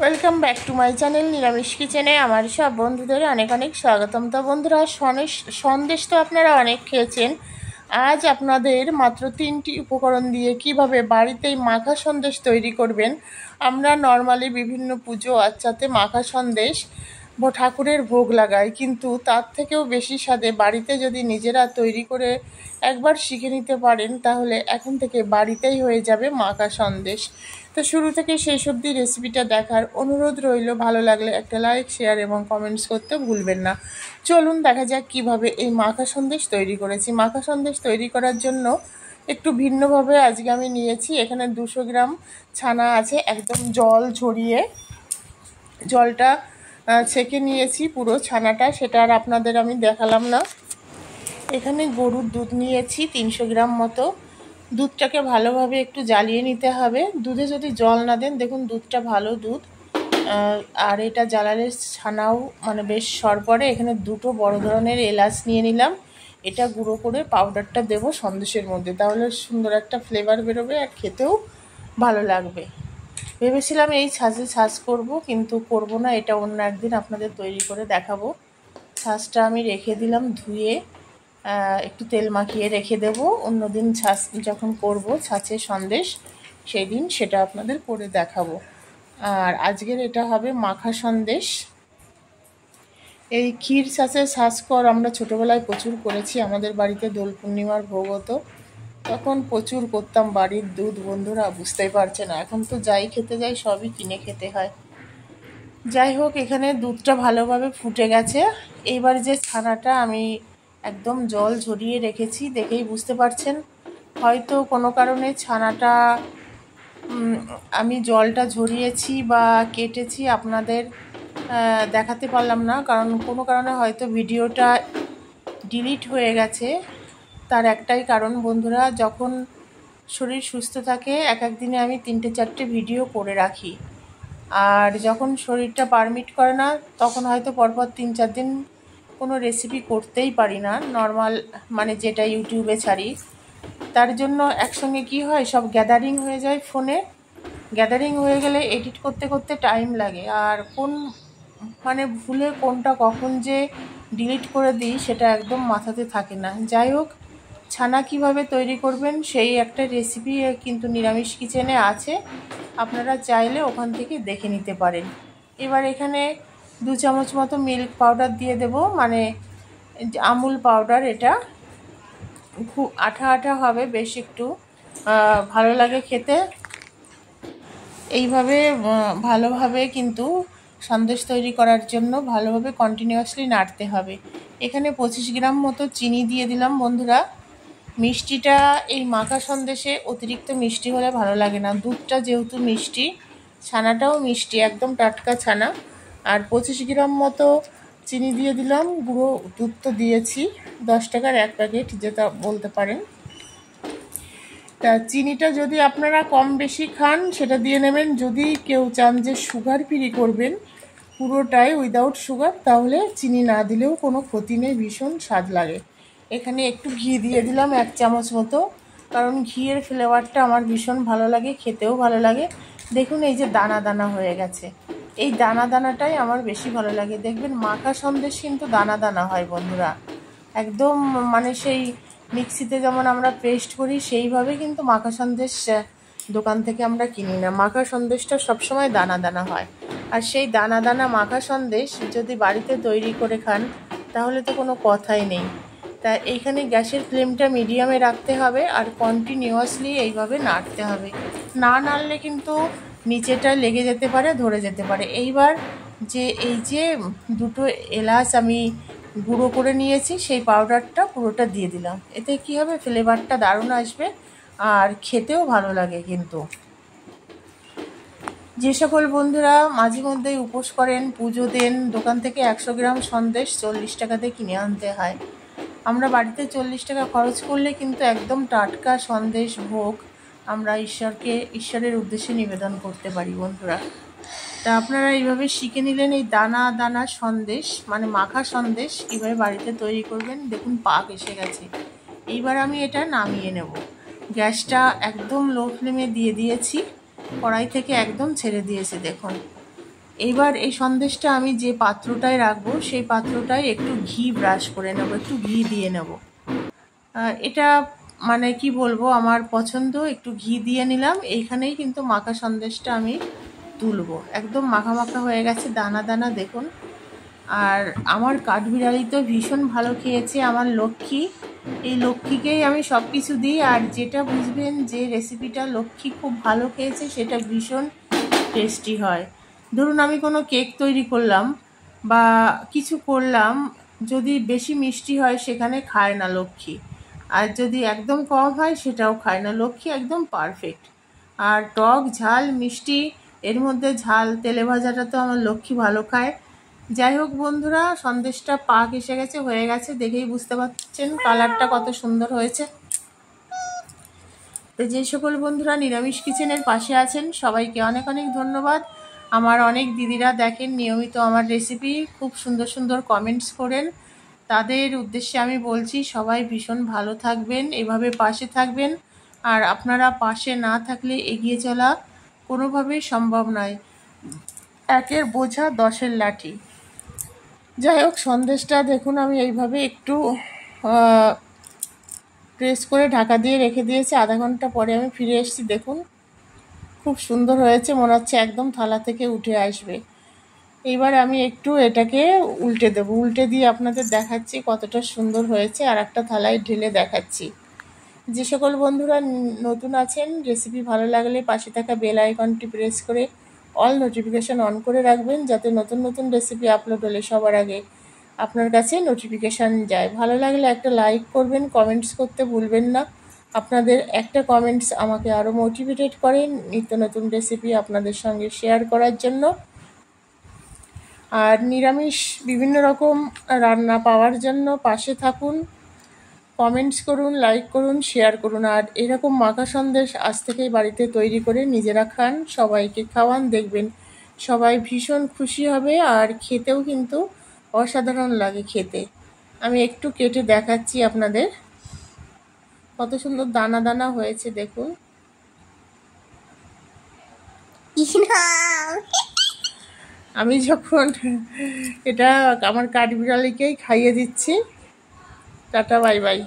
Welcome back to my channel নিরামিষ কিচেনে আমার সব বন্ধুদের অনেক অনেক স্বাগতম। তো বন্ধুরা, সন্দেশ তো আপনারা অনেক খেয়েছেন। আজ আপনাদের মাত্র 3টি উপকরণ দিয়ে কিভাবে বাড়িতেই মাখা সন্দেশ তৈরি করবেন। আমরা নর্মালি বিভিন্ন পুজো আচ্চাতে মাখা সন্দেশ ঠাকুরের ভোগ লাগাই, কিন্তু তার থেকেও বেশি স্বাদে বাড়িতে যদি নিজেরা তৈরি করে একবার শিখে নিতে পারেন তাহলে এখন থেকে বাড়িতেই হয়ে যাবে মাখা সন্দেশ। তো শুরু থেকে শেষ অবধি রেসিপিটা দেখার অনুরোধ রইল। ভালো লাগলে একটা লাইক, শেয়ার এবং কমেন্টস করতে ভুলবেন না। চলুন দেখা যাক কিভাবে এই মাখা সন্দেশ তৈরি করেছি। মাখা সন্দেশ তৈরি করার জন্য একটু ভিন্নভাবে আজকে আমি নিয়েছি। এখানে 200 গ্রাম ছানা আছে, একদম জল ঝরিয়ে জলটা ছেঁকে নিয়েছি পুরো ছানাটা, সেটা আর আপনাদের আমি দেখালাম না। এখানে গরুর দুধ নিয়েছি 300 গ্রাম মতো। দুধটাকে ভালোভাবে একটু জ্বালিয়ে নিতে হবে। দুধে যদি জল না দেন, দেখুন দুধটা ভালো দুধ, আর এটা জ্বালালে ছানাও মানে বেশ সর পড়ে। এখানে 2টো বড় ধরনের এলাচ নিয়ে নিলাম। এটা গুঁড়ো করে পাউডারটা দেবো সন্দেশের মধ্যে, তাহলে সুন্দর একটা ফ্লেভার বেরোবে আর খেতেও ভালো লাগবে। ভেবেছিলাম এই ছাঁচ করব, কিন্তু করব না, এটা অন্য একদিন আপনাদের তৈরি করে দেখাবো। ছাঁচটা আমি রেখে দিলাম ধুয়ে, একটু তেল মাখিয়ে রেখে দেব। অন্যদিন ছাঁচ যখন করব ছাঁচের সন্দেশ, সেই দিন সেটা আপনাদের করে দেখাবো। আর আজকের এটা হবে মাখা সন্দেশ। এই ক্ষীর ছাঁচের ছাঁচকর আমরা ছোটোবেলায় প্রচুর করেছি। আমাদের বাড়িতে দোল পূর্ণিমার ভোগ হতো, তখন প্রচুর করতাম। বাড়ির দুধ বন্ধুরা বুঝতেই পারছে না, এখন তো যাই খেতে যাই সবই কিনে খেতে হয়। যাই হোক, এখানে দুধটা ভালোভাবে ফুটে গেছে। এইবার যে ছানাটা আমি একদম জল ঝরিয়ে রেখেছি, দেখেই বুঝতে পারছেন হয়তো কোনো কারণে ছানাটা আমি জলটা ঝরিয়েছি বা কেটেছি আপনাদের দেখাতে পারলাম না, কারণ কোনো কারণে হয়তো ভিডিওটা ডিলিট হয়ে গেছে। তার একটাই কারণ বন্ধুরা, যখন শরীর সুস্থ থাকে এক দিনে আমি 3-4টে ভিডিও করে রাখি, আর যখন শরীরটা পারমিট করে না তখন হয়তো পরপর 3-4 দিন কোনো রেসিপি করতেই পারি না নর্মাল, মানে যেটা ইউটিউবে ছাড়ি। তার জন্য একসঙ্গে কি হয়, সব গ্যাদারিং হয়ে যায় ফোনে। গ্যাদারিং হয়ে গেলে এডিট করতে করতে টাইম লাগে, আর মানে ভুলে কোনটা কখন যে ডিলিট করে দিই সেটা একদম মাথাতে থাকে না। যাই হোক, ছানা কিভাবে তৈরি করবেন সেই একটা রেসিপি কিন্তু নিরামিষ কিচেনে আছে, আপনারা চাইলে ওখান থেকে দেখে নিতে পারেন। এবার এখানে 2 চামচ মতো মিল্ক পাউডার দিয়ে দেব, মানে আমুল পাউডার। এটা খুব আঠা আঠা হবে, বেশ একটু ভালো লাগে খেতে। এইভাবে ভালোভাবে কিন্তু সন্দেশ তৈরি করার জন্য ভালোভাবে কন্টিনিউয়াসলি নাড়তে হবে। এখানে 25 গ্রাম মতো চিনি দিয়ে দিলাম বন্ধুরা। মিষ্টিটা এই মাখা সন্দেশে অতিরিক্ত মিষ্টি হলে ভালো লাগে না। দুধটা যেহেতু মিষ্টি, ছানাটাও মিষ্টি, একদম টাটকা ছানা। আর 25 গ্রাম মতো চিনি দিয়ে দিলাম। গুঁড়ো দুধ তো দিয়েছি, 10 টাকার 1 প্যাকেট যেটা বলতে পারেন। তা চিনিটা যদি আপনারা কম বেশি খান সেটা দিয়ে নেবেন। যদি কেউ চান যে সুগার ফ্রি করবেন পুরোটাই উইদাউট সুগার, তাহলে চিনি না দিলেও কোনো ক্ষতি নেই, ভীষণ স্বাদ লাগে। এখানে একটু ঘি দিয়ে দিলাম 1 চামচ মতো, কারণ ঘিয়ের ফ্লেভারটা আমার ভীষণ ভালো লাগে, খেতেও ভালো লাগে। দেখুন এই যে দানা দানা হয়ে গেছে, এই দানা দানাটাই আমার বেশি ভালো লাগে। দেখবেন মাখা সন্দেশ কিন্তু দানা দানা হয় বন্ধুরা, একদম মানে সেই মিক্সিতে যেমন আমরা পেস্ট করি সেইভাবে কিন্তু মাখা সন্দেশ দোকান থেকে আমরা কিনি না। মাখা সন্দেশটা সবসময় দানা দানা হয়, আর সেই দানা দানা মাখা সন্দেশ যদি বাড়িতে তৈরি করে খান তাহলে তো কোনো কথাই নেই। তা এইখানে গ্যাসের ফ্লেমটা মিডিয়ামে রাখতে হবে, আর কন্টিনিউয়াসলি এইভাবে নাড়তে হবে। না নাড়লে কিন্তু নিচেটা লেগে যেতে পারে, ধরে যেতে পারে। এইবার এই যে 2টো এলাচ আমি গুঁড়ো করে নিয়েছি, সেই পাউডারটা পুরোটা দিয়ে দিলাম। এতে কি হবে, ফ্লেভারটা দারুণ আসবে আর খেতেও ভালো লাগে। কিন্তু যে সকল বন্ধুরা মাঝে মধ্যেই উপোস করেন, পুজো দেন, দোকান থেকে 100 গ্রাম সন্দেশ 40 টাকাতে কিনে আনতে হয়। আমরা বাড়িতে 40 টাকা খরচ করলে কিন্তু একদম টাটকা সন্দেশ ভোগ আমরা ঈশ্বরের উদ্দেশ্যে নিবেদন করতে পারি বন্ধুরা। তা আপনারা এইভাবে শিখে নিলেন এই দানা দানা সন্দেশ, মানে মাখা সন্দেশ কীভাবে বাড়িতে তৈরি করবেন। দেখুন পাক এসে গেছে। এইবার আমি এটা নামিয়ে নেব। গ্যাসটা একদম লো ফ্লেমে দিয়ে দিয়েছি, কড়াই থেকে একদম ছেড়ে দিয়েছে দেখুন। এইবার এই সন্দেশটা আমি যে পাত্রটায় রাখবো সেই পাত্রটায় একটু ঘি ব্রাশ করে নেব, একটু ঘি দিয়ে নেব। এটা মানে কি বলবো, আমার পছন্দ, একটু ঘি দিয়ে নিলাম। এইখানেই কিন্তু মাখা সন্দেশটা আমি তুলবো। একদম মাখা মাখা হয়ে গেছে, দানা দানা দেখুন। আর আমার কাঠবিড়ালি তো ভীষণ ভালো খেয়েছে, আমার লক্ষ্মী। এই লক্ষ্মীকেই আমি সব কিছু দিই। আর যেটা বুঝবেন যে রেসিপিটা লক্ষ্মী খুব ভালো খেয়েছে, সেটা ভীষণ টেস্টি হয়। ধরুন আমি কোনো কেক তৈরি করলাম বা কিছু করলাম, যদি বেশি মিষ্টি হয় সেখানে খায় না লক্ষ্মী, আর যদি একদম কম হয় সেটাও খায় না। লক্ষ্মী একদম পারফেক্ট। আর টক ঝাল মিষ্টি, এর মধ্যে ঝাল তেলে ভাজাটা তো আমার লক্ষ্মী ভালো খায়। যাই হোক বন্ধুরা, সন্দেশটা পাক এসে গেছে, হয়ে গেছে, দেখেই বুঝতে পারছেন কালারটা কত সুন্দর হয়েছে। তো যে সকল বন্ধুরা নিরামিষ কিচেনের পাশে আছেন সবাইকে অনেক অনেক ধন্যবাদ। আমার অনেক দিদিরা দেখেন নিয়মিত আমার রেসিপি, খুব সুন্দর সুন্দর কমেন্টস করেন। তাদের উদ্দেশ্যে আমি বলছি, সবাই ভীষণ ভালো থাকবেন, এভাবে পাশে থাকবেন। আর আপনারা পাশে না থাকলে এগিয়ে চলা কোনোভাবেই সম্ভব নয়। একের বোঝা দশের লাঠি। যাই হোক, সন্দেশটা দেখুন আমি এইভাবে একটু প্রেস করে ঢাকা দিয়ে রেখে দিয়েছি। আধা ঘন্টা পরে আমি ফিরে এসেছি, দেখুন খুব সুন্দর হয়েছে, মনে হচ্ছে একদম থালা থেকে উঠে আসবে। এইবার আমি একটু এটাকে উল্টে দেবো, উল্টে দিয়ে আপনাদের দেখাচ্ছি কতটা সুন্দর হয়েছে। আর একটা থালায় ঢেলে দেখাচ্ছি। যে সকল বন্ধুরা নতুন আছেন, রেসিপি ভালো লাগলে পাশে থাকা বেল আইকনটি প্রেস করে অল নোটিফিকেশান অন করে রাখবেন, যাতে নতুন নতুন রেসিপি আপলোড হলে সবার আগে আপনার কাছে নোটিফিকেশান যায়। ভালো লাগলে একটা লাইক করবেন, কমেন্টস করতে ভুলবেন না। আপনাদের একটা কমেন্টস আমাকে আরও মোটিভেটেড করে নিত্য নতুন রেসিপি আপনাদের সঙ্গে শেয়ার করার জন্য। আর নিরামিষ বিভিন্ন রকম রান্না পাওয়ার জন্য পাশে থাকুন, কমেন্টস করুন, লাইক করুন, শেয়ার করুন। আর এরকম মাখা সন্দেশ আজ থেকেই বাড়িতে তৈরি করে নিজেরা খান, সবাইকে খাওয়ান, দেখবেন সবাই ভীষণ খুশি হবে। আর খেতেও কিন্তু অসাধারণ লাগে খেতে। আমি একটু কেটে দেখাচ্ছি আপনাদের, কত সুন্দর দানা দানা হয়েছে দেখুন। আমি যখন এটা আমার কাঠবিড়ালিকেই খাইয়ে দিচ্ছি। Tata, bye bye.